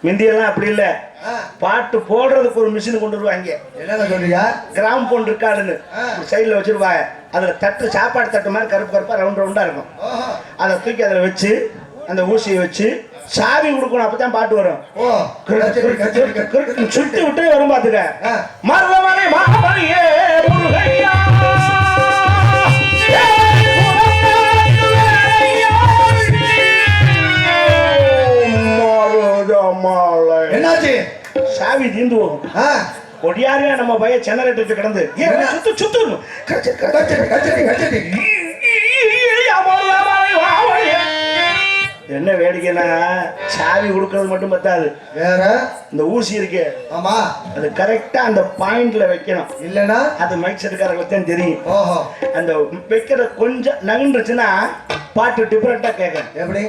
மிந்தியெல்லாம் அப்படி இல்ல, பாட்டு போடுறதுக்கு ஒரு மிஷின் கொண்டு வருவாங்க. என்ன சொல்றியா? கிராம் போன் இருக்காதுன்னு சைட்ல வச்சிருவாங்க. அதுல தட்டு, சாப்பாடு தட்டு மாதிரி கருப்பு கருப்பா ரவுண்ட் ரவுண்டா இருக்கும். அதை தூக்கி அதுல வச்சு அந்த ஊசியை வச்சு சாவி கொடுக்கணும், அப்பதான் பாட்டு வரும். சுட்டு விட்டு வரும் பாத்துக்க. மருதமலை மாமணியே முருகையா என்னாச்சு? சாவி தீந்து போகும். ஒடியாரியா நம்ம பைய ஜெனரேட்டர் கிடந்து சுத்து என்ன வேடிக்கைன்னா சாவி கொடுக்கறது மட்டும் பத்தாது, வேற இந்த ஊசி இருக்கு. ஆமா, அது கரெக்டா அந்த பாயிண்ட்ல வைக்கணும். இல்லனா அது மைக் செட்டுக்காரங்களுக்கு தான் தெரியும். ஓஹோ, அந்த வைக்கிற கொஞ்சம் நகண்டுச்சுன்னா பாட்டு டிஃபரெண்டா கேட்க. எப்படி?